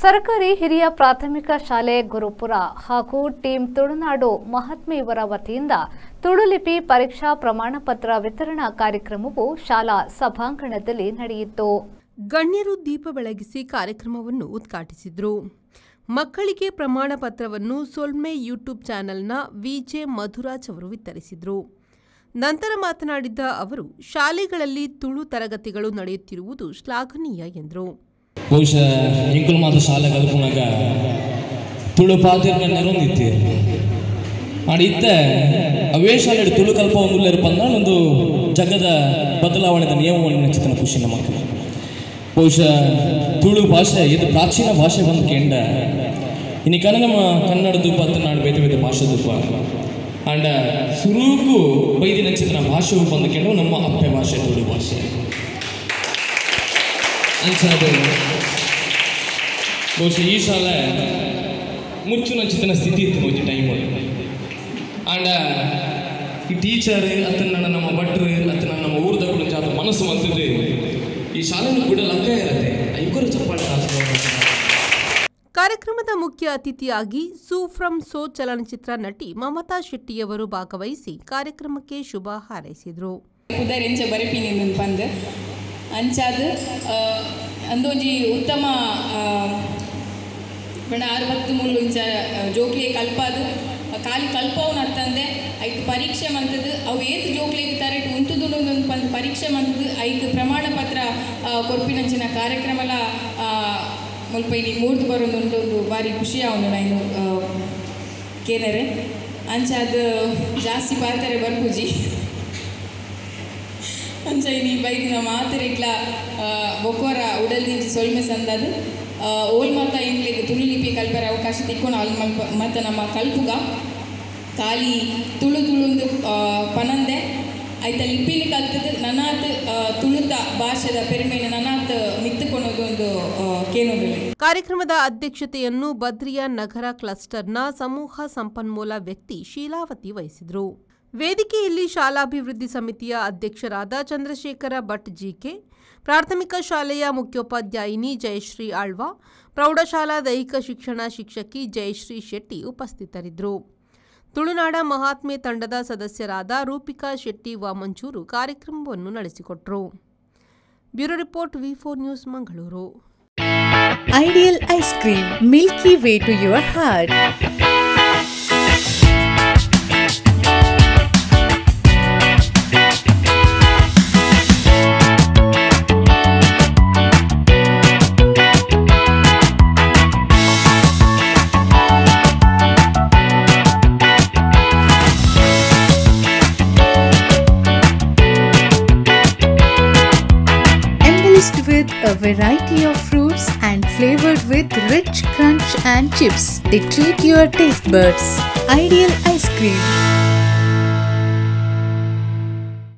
ಸರ್ಕಾರಿ ಹಿರಿಯ ಪ್ರಾಥಮಿಕ ಶಾಲೆ ಗುರುಪುರ ಹಾಗೂ ಟೀಮ್ ತುಳುನಾಡು ಮಹಾತ್ಮೆ ಇವರ ವತಿಯಿಂದ ತುಳುಲಿಪಿ ಪರೀಕ್ಷಾ ಪ್ರಮಾಣ ಪತ್ರ ವಿತರಣಾ ಕಾರ್ಯಕ್ರಮವು ಶಾಲಾ ಸಭಾಂಗಣದಲ್ಲಿ ನಡೆಯಿತು. ಗಣ್ಯರು ದೀಪ ಬೆಳಗಿಸಿ ಕಾರ್ಯಕ್ರಮವನ್ನು ಉದ್ಘಾಟಿಸಿದರು. ಮಕ್ಕಳಿಗೆ ಪ್ರಮಾಣ ಪತ್ರವನ್ನು ಸೊಲ್ಮೆ ಯೂಟ್ಯೂಬ್ ಚಾನೆಲ್ನ ವಿಜೆ ಮಧುರಾಜ್ ಅವರು ವಿತರಿಸಿದರು. ನಂತರ ಮಾತನಾಡಿದ ಅವರು, ಶಾಲೆಗಳಲ್ಲಿ ತುಳು ತರಗತಿಗಳು ನಡೆಯುತ್ತಿರುವುದು ಶ್ಲಾಘನೀಯ ಎಂದರು. ಬಹುಶಃ ಇಂಕುಲು ಮಾತ್ರ ಶಾಲೆ ಕಲ್ಪನಾಗ ತುಳು ಪಾತಿರ್ನ ನೆರೊಂದಿತ್ತು ಆಡಿತ್ತ ಅವೇ ಶಾಲೆ ತುಳು ಕಲ್ಪ ಒಂದು ಇರಪ್ಪಂದ್ರೆ ಒಂದು ಜಗದ ಬದಲಾವಣೆದ ನಿಯಮವನ್ನು ನೆಚ್ಚಿನ ಖುಷಿ ನಮಗೆ. ಬಹುಶಃ ತುಳು ಭಾಷೆ ಇದು ಪ್ರಾಚೀನ ಭಾಷೆ ಬಂದು ಕೇಂದ್ರ ಇನ್ನಿಕನ ನಮ್ಮ ಕನ್ನಡದ ಪತ್ತನಾಡು ಬೇತೆ ಬೇತೆ ಭಾಷೆದಪ್ಪ ಅಂಡ ಸುರುಕು ಬೈದಿ ನೆಚ್ಚಿನ ಭಾಷೆ ಬಂದು ಕೇಂದ್ರ ನಮ್ಮ ಅಪ್ಪೆ ಭಾಷೆ ತುಳು ಭಾಷೆ ಅಂಚದು. ಬಹುಶಃ ಈ ಶಾಲೆ ಮುಚ್ಚು ನಚ್ಚಿನ ಸ್ಥಿತಿ ಇತ್ತು ಒಂದು ಟೈಮಲ್ಲಿ ಆಂಡ ಈ ಟೀಚರ್ ಅತ್ತನ ನಮ್ಮ ಭಟ್ರು ಅತ್ತನ ನಮ್ಮ ಊರದ ಕೂಡ ಜಾತ ಮನಸ್ಸು ಬಂದಿದೆ ಈ ಶಾಲೆನೂ ಕೂಡ ಲಕ್ಕ ಇರತ್ತೆ ಐಕರು ಚಪ್ಪಾಳೆ. ಕಾರ್ಯಕ್ರಮದ ಮುಖ್ಯ ಅತಿಥಿಯಾಗಿ ಸೂ ಫ್ರಮ್ ಸೋ ಚಲನಚಿತ್ರ ನಟಿ ಮಮತಾ ಶೆಟ್ಟಿಯವರು ಭಾಗವಹಿಸಿ ಕಾರ್ಯಕ್ರಮಕ್ಕೆ ಶುಭ ಹಾರೈಸಿದರು. ಬಂದು ಅಂಚಾದ ಅಂದೊಂಜಿ ಉತ್ತಮ ಬಣ್ಣ 63 ಇಂಚ ಜೋಕ್ಲಿಗೆ ಕಲ್ಪಾದು ಖಾಲಿ ಕಲ್ಪವನ್ನ ಅರ್ಥಂದೆ ಐಕ್ ಪರೀಕ್ಷೆ ಮಂತದ್ದು ಅವು ಏತು ಜೋಕ್ಲಿಗೆ ತರೆಟ್ ಉಂಟುದುಂದು ಪಂದ್ ಪರೀಕ್ಷೆ ಮಂತದ್ದು ಐಕ್ ಪ್ರಮಾಣ ಪತ್ರ ಕೊರ್ಪಿನಂಚಿನ ಕಾರ್ಯಕ್ರಮಲ ಮುಲ್ಪ ಇಲ್ಲಿ ಮೂರ್ತು ಬರೋದೊಂದು ಭಾರಿ ಖುಷಿ ಅವನು ನಾನು ಕೇನರೆ ಅಂಚ ಅದು ಜಾಸ್ತಿ ಬರ್ತಾರೆ ಬರ್ಪೂಜಿ ಅಂಚ ಇನ್ನು ಬೈದಿನ ಮಾತರಿಗ್ಲ ಬೊಕ್ಕೋರ ಉಡಲ್ದಿಂಚಿ ಸೊಲ್ಮೆ ಸಂದದು ಓಲ್ ಮಾತ ಇಂಗ್ಲಿಗೆ ತುಳುಲಿಪಿ ಕಲ್ಪರ ಅವಕಾಶ ತಿಕ್ಕೊಂಡು ಅಲ್ಲಿ ಮತ್ತು ನಮ್ಮ ಕಲ್ಪುಗ ಖಾಲಿ ತುಳುಂದು ಪನಂದೆ ಆಯ್ತ ಲಿಪಿಲಿ ಕಲ್ತದ್ದು ನನಾತ್ ತುಳುತ ಭಾಷೆದ ಪೆರಿಮೆನ ನನಾತ್ ಮಿತ್ತುಕೊಳೋದೊಂದು ಕೇನೋದಲ್ಲಿ. ಕಾರ್ಯಕ್ರಮದ ಅಧ್ಯಕ್ಷತೆಯನ್ನು ಬದ್ರಿಯಾ ನಗರ ಕ್ಲಸ್ಟರ್ನ ಸಮೂಹ ಸಂಪನ್ಮೂಲ ವ್ಯಕ್ತಿ ಶೀಲಾವತಿ ವಹಿಸಿದರು. ವೇದಿಕೆಯಲ್ಲಿ ಶಾಲಾಭಿವೃದ್ಧಿ ಸಮಿತಿಯ ಅಧ್ಯಕ್ಷರಾದ ಚಂದ್ರಶೇಖರ ಭಟ್ ಜಿಕೆ, ಪ್ರಾಥಮಿಕ ಶಾಲೆಯ ಮುಖ್ಯೋಪಾಧ್ಯಾಯಿನಿ ಜಯಶ್ರೀ ಆಳ್ವ, ಪ್ರೌಢಶಾಲಾ ದೈಹಿಕ ಶಿಕ್ಷಣ ಶಿಕ್ಷಕಿ ಜಯಶ್ರೀ ಶೆಟ್ಟಿ ಉಪಸ್ಥಿತರಿದ್ದರು. ತುಳುನಾಡ ಮಹಾತ್ಮೆ ತಂಡದ ಸದಸ್ಯರಾದ ರೂಪಿಕಾ ಶೆಟ್ಟಿ ವಾಮಂಚೂರು ಕಾರ್ಯಕ್ರಮವನ್ನು ನಡೆಸಿಕೊಟ್ಟರು. Bureau report V4 news Mangaluru. Ideal ice cream, milky way to your heart. With a variety of fruits and flavored with rich crunch and chips, they treat your taste buds. Ideal ice cream.